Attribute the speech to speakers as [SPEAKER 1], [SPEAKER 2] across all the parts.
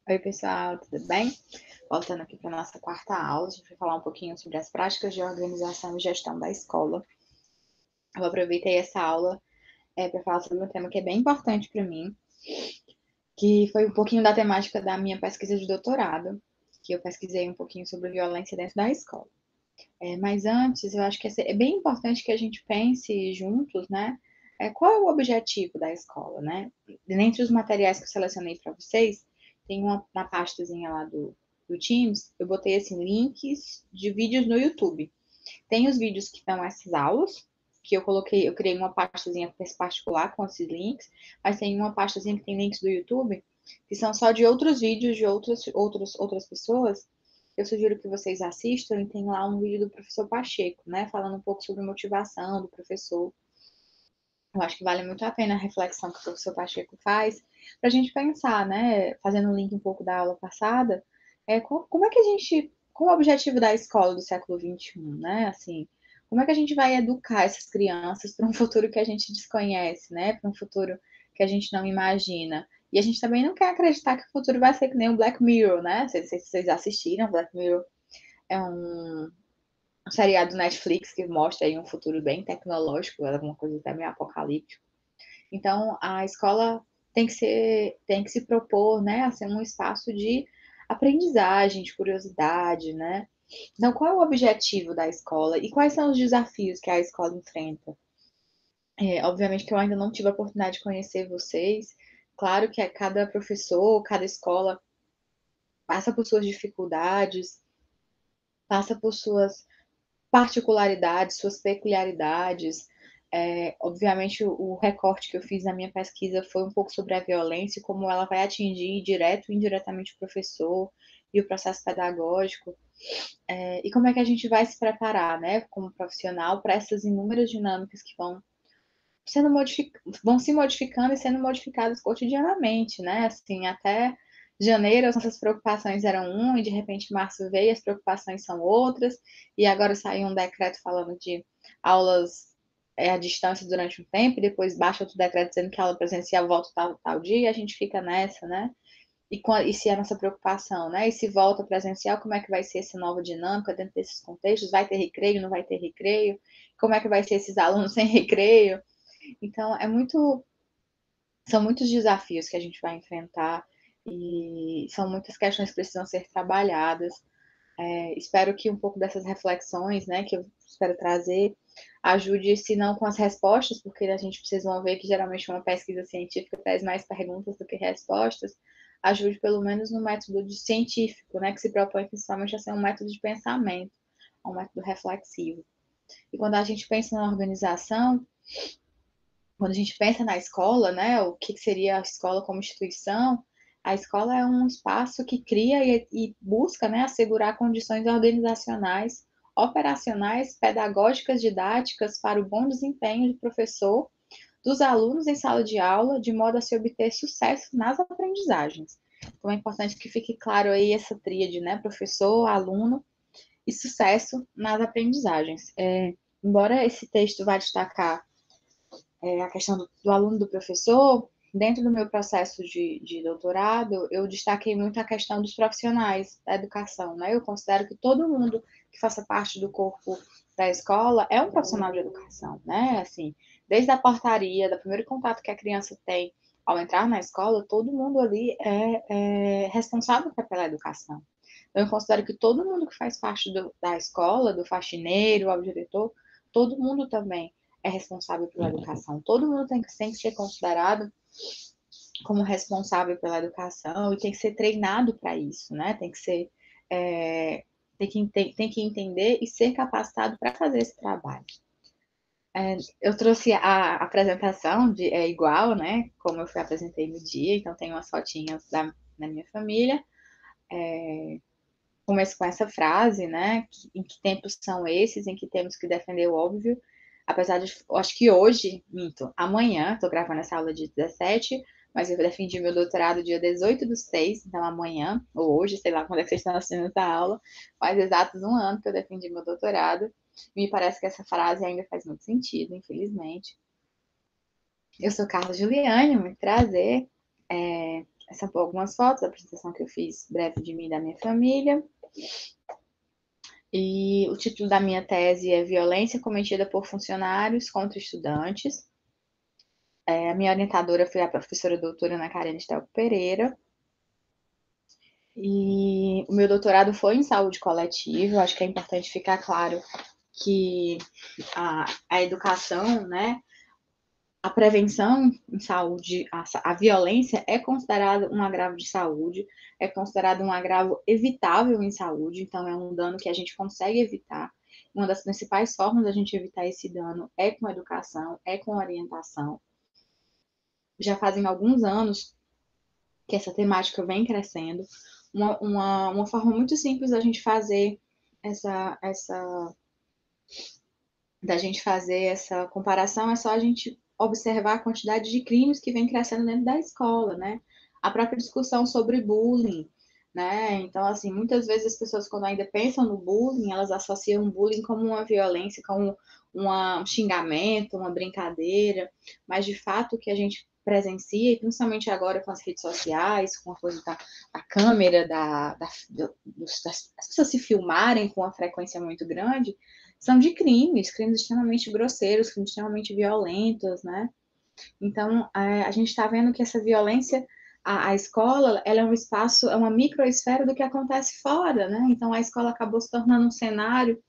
[SPEAKER 1] Oi, pessoal, tudo bem? Voltando aqui para a nossa quarta aula, a gente vai falar um pouquinho sobre as práticas de organização e gestão da escola. Eu aproveitei essa aula para falar sobre um tema que é bem importante para mim, que foi um pouquinho da temática da minha pesquisa de doutorado, que eu pesquisei um pouquinho sobre violência dentro da escola. Mas antes, eu acho que é bem importante que a gente pense juntos, né? Qual é o objetivo da escola, né? Dentre os materiais que eu selecionei para vocês, tem uma pastazinha lá do Teams, eu botei assim, links de vídeos no YouTube. Tem os vídeos que estão essas aulas, que eu criei uma pastazinha particular com esses links, mas tem uma pastazinha que tem links do YouTube, que são só de outros vídeos de outras pessoas. Eu sugiro que vocês assistam, e tem lá um vídeo do professor Pacheco, né, falando um pouco sobre motivação do professor. Eu acho que vale muito a pena a reflexão que o professor Pacheco faz, para a gente pensar, né, fazendo um link um pouco da aula passada, como é que a gente, qual o objetivo da escola do século XXI, né, assim, como é que a gente vai educar essas crianças para um futuro que a gente desconhece, né, para um futuro que a gente não imagina. E a gente também não quer acreditar que o futuro vai ser que nem o Black Mirror, né, não sei se vocês assistiram, Black Mirror é um seriado Netflix que mostra aí um futuro bem tecnológico, alguma coisa até meio apocalíptica. Então, a escola tem que se propor, né, a ser um espaço de aprendizagem, de curiosidade, né? Então, qual é o objetivo da escola e quais são os desafios que a escola enfrenta? Obviamente que eu ainda não tive a oportunidade de conhecer vocês. Claro que cada professor, cada escola passa por suas dificuldades, passa por suas particularidades, suas peculiaridades. Obviamente, o recorte que eu fiz na minha pesquisa foi um pouco sobre a violência e como ela vai atingir direto e indiretamente o professor e o processo pedagógico. E como é que a gente vai se preparar, né, como profissional, para essas inúmeras dinâmicas que vão se modificando e sendo modificadas cotidianamente, né? Assim, até janeiro as nossas preocupações eram e de repente março veio, as preocupações são outras, e agora saiu um decreto falando de aulas à distância durante um tempo, e depois baixa outro decreto dizendo que a aula presencial volta tal dia, e a gente fica nessa, né? E se é a nossa preocupação, né? E se volta presencial, como é que vai ser essa nova dinâmica dentro desses contextos? Vai ter recreio, não vai ter recreio? Como é que vai ser esses alunos sem recreio? Então, são muitos desafios que a gente vai enfrentar e são muitas questões que precisam ser trabalhadas. Espero que um pouco dessas reflexões, né, que eu espero trazer, ajude, se não com as respostas, porque a gente precisa ver que geralmente uma pesquisa científica traz mais perguntas do que respostas, ajude pelo menos no método científico, né, que se propõe principalmente a ser um método de pensamento, um método reflexivo. E quando a gente pensa na organização, quando a gente pensa na escola, né, o que seria a escola como instituição, a escola é um espaço que cria e busca, né, assegurar condições organizacionais, operacionais, pedagógicas, didáticas para o bom desempenho do professor, dos alunos em sala de aula, de modo a se obter sucesso nas aprendizagens. Então é importante que fique claro aí essa tríade, né, professor, aluno e sucesso nas aprendizagens. Embora esse texto vá destacar a questão do aluno do professor, dentro do meu processo de doutorado, eu destaquei muito a questão dos profissionais da educação, né? Eu considero que todo mundo que faça parte do corpo da escola é um profissional de educação, né? Assim, desde a portaria, do primeiro contato que a criança tem ao entrar na escola, todo mundo ali é responsável pela educação. Então, eu considero que todo mundo que faz parte da escola, do faxineiro ao diretor, todo mundo também é responsável pela educação. Todo mundo tem que ser considerado como responsável pela educação e tem que ser treinado para isso, né? Tem que ser tem que entender e ser capacitado para fazer esse trabalho. Eu trouxe a apresentação igual, né? Como eu apresentei no dia, então tem umas fotinhas da minha família. Começo com essa frase, né? Em que tempos são esses em que temos que defender o óbvio? Apesar de, acho que hoje, minto, amanhã, estou gravando essa aula de 17, mas eu defendi meu doutorado dia 18/6, então amanhã, ou hoje, sei lá quando é que vocês estão assistindo essa aula, faz exatos um ano que eu defendi meu doutorado. Me parece que essa frase ainda faz muito sentido, infelizmente. Eu sou Carla Juliane, muito prazer. Essas são algumas fotos da apresentação que eu fiz breve de mim e da minha família. E o título da minha tese é Violência cometida por funcionários contra estudantes. A minha orientadora foi a professora doutora Ana Karine Stelco Pereira. E o meu doutorado foi em saúde coletiva. Acho que é importante ficar claro que a educação, né, a prevenção em saúde, a violência é considerada um agravo de saúde, é considerado um agravo evitável em saúde, então é um dano que a gente consegue evitar. Uma das principais formas da gente evitar esse dano é com educação, é com orientação. Já fazem alguns anos que essa temática vem crescendo. Uma forma muito simples da gente fazer essa comparação é só a gente observar a quantidade de crimes que vem crescendo dentro da escola, né? A própria discussão sobre bullying, né? Então, assim, muitas vezes as pessoas, quando ainda pensam no bullying, elas associam o bullying como uma violência, como um xingamento, uma brincadeira, mas de fato o que a gente presencia, e principalmente agora com as redes sociais, com a coisa da câmera, das pessoas se filmarem com uma frequência muito grande, são de crimes extremamente grosseiros, crimes extremamente violentos, né? Então, a gente está vendo que essa violência, a escola, ela é um espaço, é uma microesfera do que acontece fora, né? Então, a escola acabou se tornando um cenário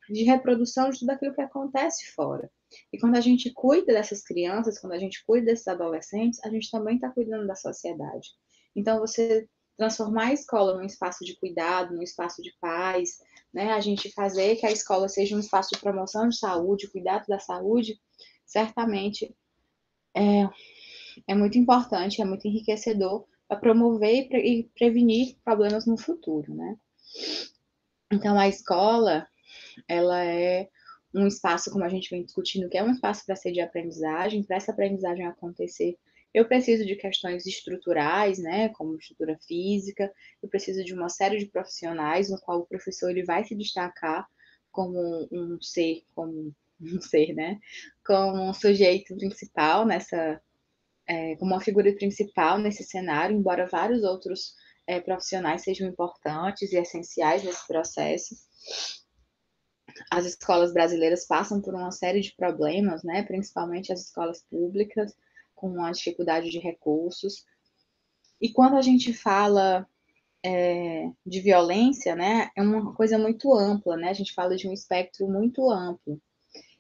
[SPEAKER 1] de reprodução de tudo aquilo que acontece fora. E quando a gente cuida dessas crianças, quando a gente cuida desses adolescentes, a gente também está cuidando da sociedade. Então, você transformar a escola num espaço de cuidado, num espaço de paz, né? A gente fazer que a escola seja um espaço de promoção de saúde, cuidado da saúde, certamente é muito importante, é muito enriquecedor para promover e prevenir problemas no futuro, né? Então, a escola, ela é um espaço, como a gente vem discutindo, que é um espaço para ser de aprendizagem. Para essa aprendizagem acontecer, eu preciso de questões estruturais, né, como estrutura física, eu preciso de uma série de profissionais no qual o professor ele vai se destacar como um ser, né, como um sujeito principal como uma figura principal nesse cenário, embora vários outros profissionais sejam importantes e essenciais nesse processo. As escolas brasileiras passam por uma série de problemas, né, principalmente as escolas públicas, com a dificuldade de recursos. E quando a gente fala de violência, né, é uma coisa muito ampla, né, a gente fala de um espectro muito amplo.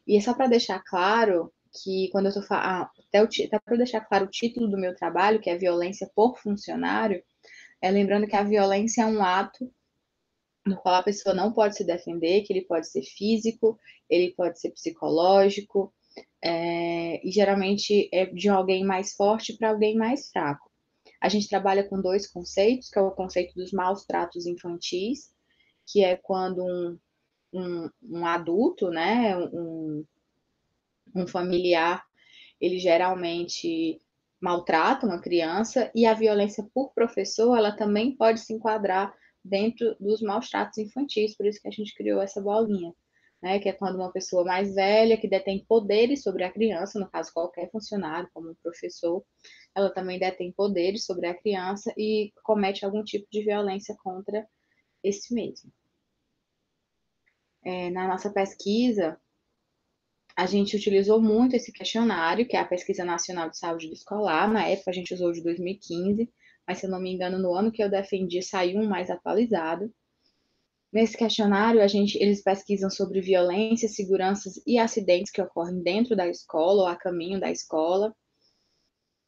[SPEAKER 1] E é só para deixar claro que quando eu estou falando, até para deixar claro o título do meu trabalho, que é Violência por Funcionário, lembrando que a violência é um ato no qual a pessoa não pode se defender, que ele pode ser físico, ele pode ser psicológico, e geralmente é de alguém mais forte para alguém mais fraco. A gente trabalha com dois conceitos, que é o conceito dos maus tratos infantis, que é quando um adulto, né, um familiar, ele geralmente maltrata uma criança, e a violência por professor, ela também pode se enquadrar dentro dos maus tratos infantis, por isso que a gente criou essa bolinha, né, que é quando uma pessoa mais velha, que detém poderes sobre a criança, no caso qualquer funcionário, como um professor, ela também detém poderes sobre a criança e comete algum tipo de violência contra esse mesmo. Na nossa pesquisa, a gente utilizou muito esse questionário, que é a Pesquisa Nacional de Saúde do Escolar. Na época, a gente usou de 2015, mas, se eu não me engano, no ano que eu defendi, saiu um mais atualizado. Nesse questionário, eles pesquisam sobre violência, seguranças e acidentes que ocorrem dentro da escola ou a caminho da escola.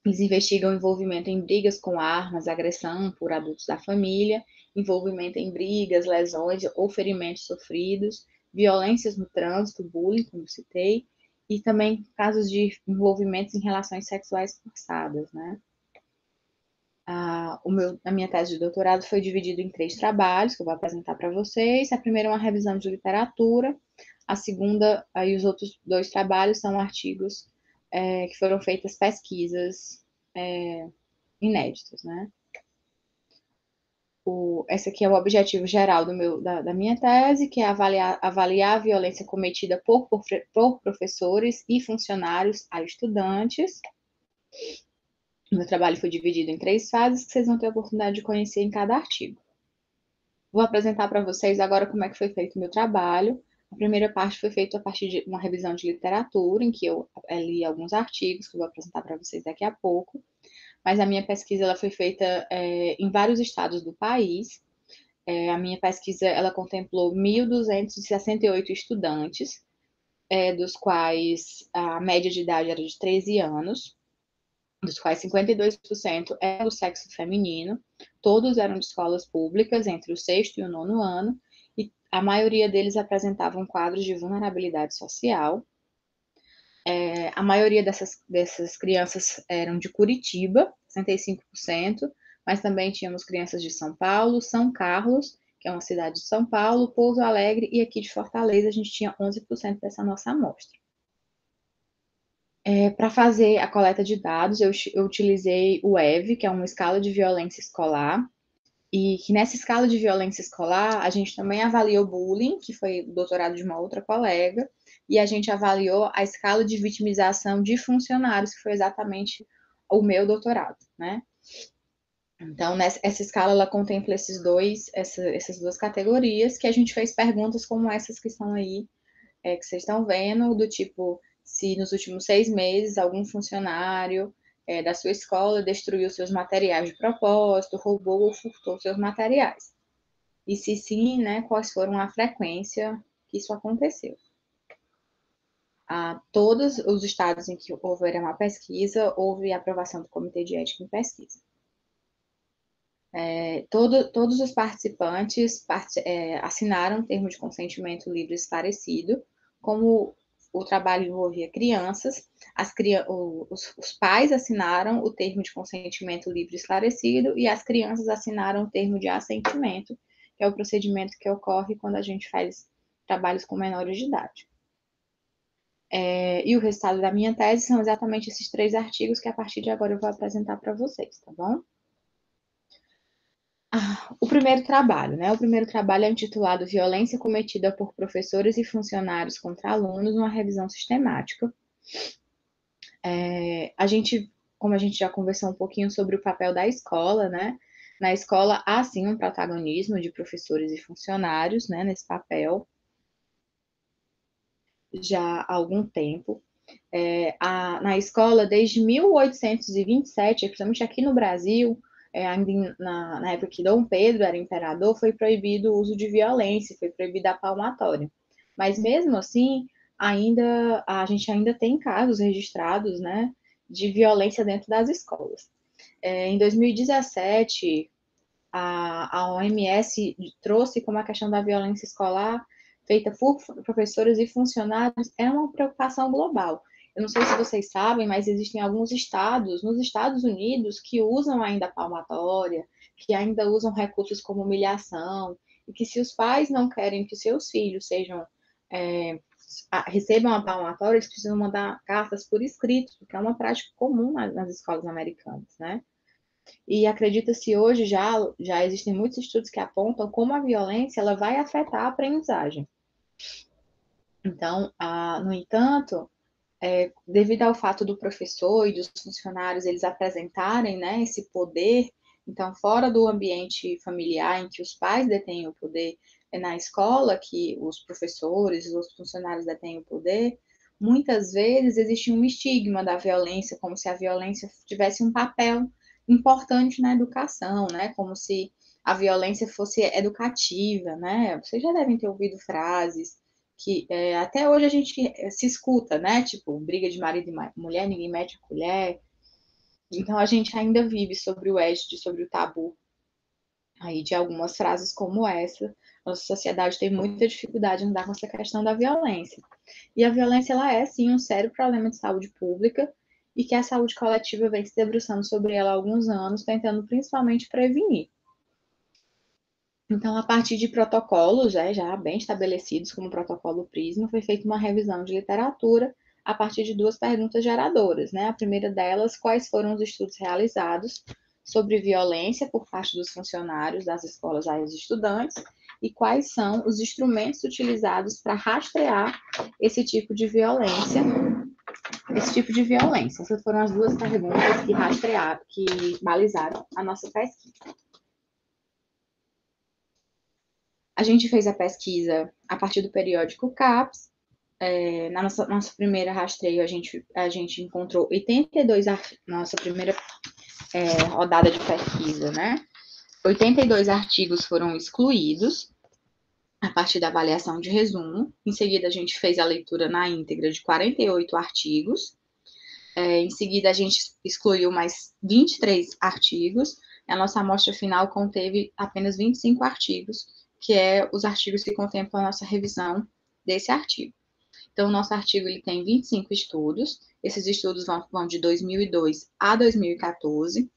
[SPEAKER 1] Eles investigam envolvimento em brigas com armas, agressão por adultos da família, envolvimento em brigas, lesões ou ferimentos sofridos, violências no trânsito, bullying, como citei, e também casos de envolvimentos em relações sexuais forçadas, né? A minha tese de doutorado foi dividida em 3 trabalhos, que eu vou apresentar para vocês. A primeira é uma revisão de literatura, a segunda, e os outros 2 trabalhos são artigos que foram feitas pesquisas inéditas, né? Esse aqui é o objetivo geral da minha tese, que é avaliar a violência cometida por professores e funcionários a estudantes. O meu trabalho foi dividido em 3 fases que vocês vão ter a oportunidade de conhecer em cada artigo. Vou apresentar para vocês agora como é que foi feito o meu trabalho. A primeira parte foi feita a partir de uma revisão de literatura, em que eu li alguns artigos, que eu vou apresentar para vocês daqui a pouco. Mas a minha pesquisa ela foi feita em vários estados do país. A minha pesquisa ela contemplou 1.268 estudantes, dos quais a média de idade era de 13 anos, dos quais 52% é do sexo feminino, todos eram de escolas públicas entre o sexto e o nono ano, e a maioria deles apresentavam quadros de vulnerabilidade social. A maioria dessas crianças eram de Curitiba, 65%, mas também tínhamos crianças de São Paulo, São Carlos, que é uma cidade de São Paulo, Pouso Alegre, e aqui de Fortaleza a gente tinha 11% dessa nossa amostra. Para fazer a coleta de dados, eu utilizei o EV, que é uma escala de violência escolar, e que nessa escala de violência escolar, a gente também avaliou bullying, que foi o doutorado de uma outra colega, e a gente avaliou a escala de vitimização de funcionários, que foi exatamente o meu doutorado, né? Então, essa escala, ela contempla essas duas categorias, que a gente fez perguntas como essas que estão aí, que vocês estão vendo, do tipo, se nos últimos 6 meses algum funcionário da sua escola destruiu seus materiais de propósito, roubou ou furtou seus materiais. E se sim, né, quais foram a frequência que isso aconteceu. Todos os estados em que houve uma pesquisa, houve aprovação do Comitê de Ética em Pesquisa. Todos os participantes assinaram um termo de consentimento livre e esclarecido, como o trabalho envolvia crianças, os pais assinaram o termo de consentimento livre e esclarecido e as crianças assinaram o termo de assentimento, que é o procedimento que ocorre quando a gente faz trabalhos com menores de idade. E o resultado da minha tese são exatamente esses 3 artigos que a partir de agora eu vou apresentar para vocês, tá bom? O primeiro trabalho, né? O primeiro trabalho é intitulado Violência cometida por professores e funcionários contra alunos, uma revisão sistemática. Como a gente já conversou um pouquinho sobre o papel da escola, né? Na escola há sim um protagonismo de professores e funcionários, né? Nesse papel, já há algum tempo. Na escola, desde 1827, principalmente aqui no Brasil, ainda na época que Dom Pedro era imperador, foi proibido o uso de violência, foi proibida a palmatória. Mas mesmo assim, a gente ainda tem casos registrados, né, de violência dentro das escolas. Em 2017, a OMS trouxe como a questão da violência escolar feita por professores e funcionários é uma preocupação global. Eu não sei se vocês sabem, mas existem alguns estados, nos Estados Unidos, que usam ainda a palmatória, que ainda usam recursos como humilhação, e que se os pais não querem que seus filhos recebam a palmatória, eles precisam mandar cartas por escrito, porque é uma prática comum nas escolas americanas, né? E acredita-se hoje já existem muitos estudos que apontam como a violência ela vai afetar a aprendizagem. Então, no entanto, devido ao fato do professor e dos funcionários eles apresentarem, né, esse poder, então fora do ambiente familiar em que os pais detêm o poder, na escola que os professores e os funcionários detêm o poder, muitas vezes existe um estigma da violência, como se a violência tivesse um papel importante na educação, né, como se a violência fosse educativa, né? Vocês já devem ter ouvido frases que até hoje a gente se escuta, né? Tipo, briga de marido e mulher, ninguém mete a colher. Então a gente ainda vive sobre o edge, sobre o tabu aí de algumas frases como essa. Nossa sociedade tem muita dificuldade em lidar com essa questão da violência. E a violência, ela é, sim, um sério problema de saúde pública e que a saúde coletiva vem se debruçando sobre ela há alguns anos, tentando principalmente prevenir. Então, a partir de protocolos já bem estabelecidos, como o protocolo PRISMA, foi feita uma revisão de literatura a partir de 2 perguntas geradoras, né? A primeira delas, quais foram os estudos realizados sobre violência por parte dos funcionários das escolas aos estudantes e quais são os instrumentos utilizados para rastrear esse tipo de violência esse tipo de violência. Essas foram as duas perguntas que rastrearam, que balizaram a nossa pesquisa. A gente fez a pesquisa a partir do periódico CAPES. Na nossa primeira rastreio, a gente encontrou 82, nossa primeira rodada de pesquisa, né? 82 artigos foram excluídos a partir da avaliação de resumo. Em seguida, a gente fez a leitura na íntegra de 48 artigos. Em seguida, a gente excluiu mais 23 artigos. A nossa amostra final conteve apenas 25 artigos, que é os artigos que contemplam a nossa revisão desse artigo. Então, o nosso artigo ele tem 25 estudos. Esses estudos vão de 2002 a 2014.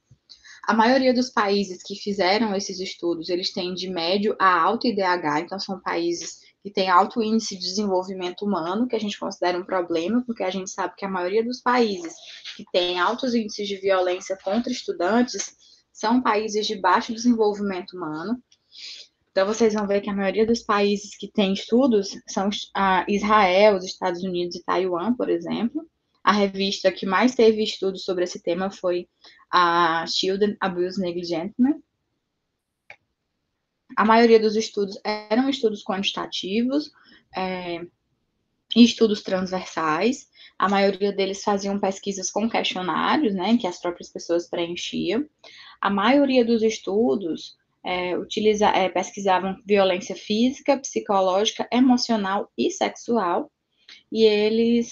[SPEAKER 1] A maioria dos países que fizeram esses estudos, eles têm de médio a alto IDH, então são países que têm alto índice de desenvolvimento humano, que a gente considera um problema, porque a gente sabe que a maioria dos países que têm altos índices de violência contra estudantes são países de baixo desenvolvimento humano. Então, vocês vão ver que a maioria dos países que têm estudos são Israel, os Estados Unidos e Taiwan, por exemplo. A revista que mais teve estudos sobre esse tema foi a Children Abuse Negligence. A maioria dos estudos eram estudos quantitativos e estudos transversais. A maioria deles faziam pesquisas com questionários, né, que as próprias pessoas preenchiam. A maioria dos estudos pesquisavam violência física, psicológica, emocional e sexual. E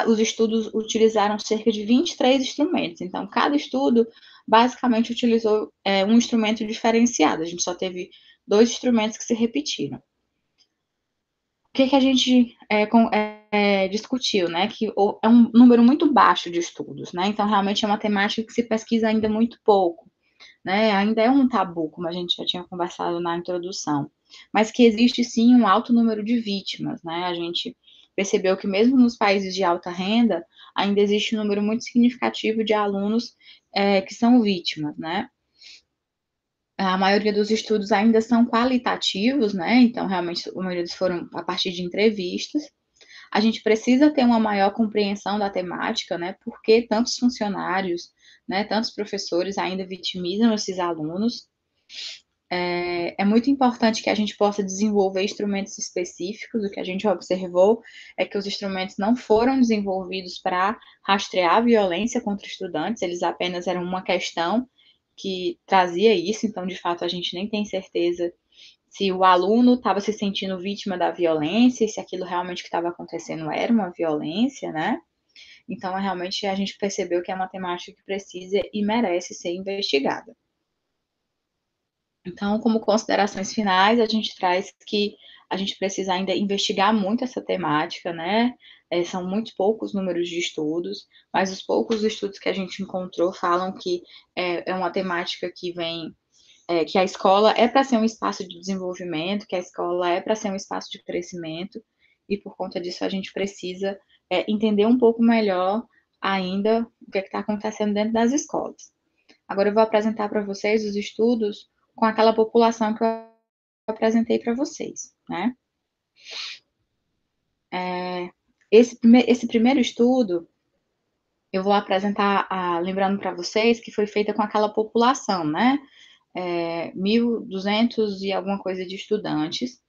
[SPEAKER 1] os estudos utilizaram cerca de 23 instrumentos. Então, cada estudo basicamente utilizou um instrumento diferenciado. A gente só teve 2 instrumentos que se repetiram. O que a gente discutiu, né? Que é um número muito baixo de estudos, né? Então, realmente é uma temática que se pesquisa ainda muito pouco, né? Ainda é um tabu, como a gente já tinha conversado na introdução, mas que existe sim um alto número de vítimas, né? A gente percebeu que mesmo nos países de alta renda, ainda existe um número muito significativo de alunos que são vítimas, né? A maioria dos estudos ainda são qualitativos, né? Então, realmente, a maioria deles foram a partir de entrevistas. A gente precisa ter uma maior compreensão da temática, né? Porque tantos funcionários, né, tantos professores ainda vitimizam esses alunos. É muito importante que a gente possa desenvolver instrumentos específicos. O que a gente observou é que os instrumentos não foram desenvolvidos para rastrear a violência contra estudantes, eles apenas eram uma questão que trazia isso, então, de fato, a gente nem tem certeza se o aluno estava se sentindo vítima da violência, se aquilo realmente que estava acontecendo era uma violência, né? Então, realmente, a gente percebeu que é uma temática que precisa e merece ser investigada. Então, como considerações finais, a gente traz que a gente precisa ainda investigar muito essa temática, né? São muito poucos números de estudos, mas os poucos estudos que a gente encontrou falam que é uma temática que vem, que a escola é para ser um espaço de desenvolvimento, que a escola é para ser um espaço de crescimento, e por conta disso a gente precisa entender um pouco melhor ainda o que está acontecendo dentro das escolas. Agora eu vou apresentar para vocês os estudos com aquela população que eu apresentei para vocês, né? Esse primeiro estudo, eu vou apresentar, lembrando para vocês que foi feita com aquela população, né? 1.200 e alguma coisa de estudantes.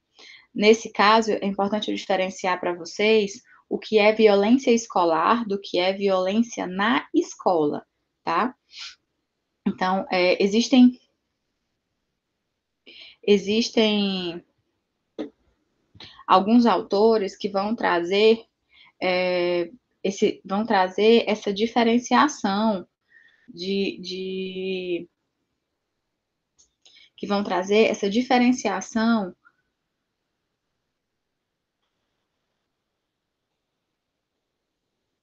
[SPEAKER 1] Nesse caso, é importante eu diferenciar para vocês o que é violência escolar do que é violência na escola, tá? Então, existem alguns autores que vão trazer essa diferenciação que vão trazer essa diferenciação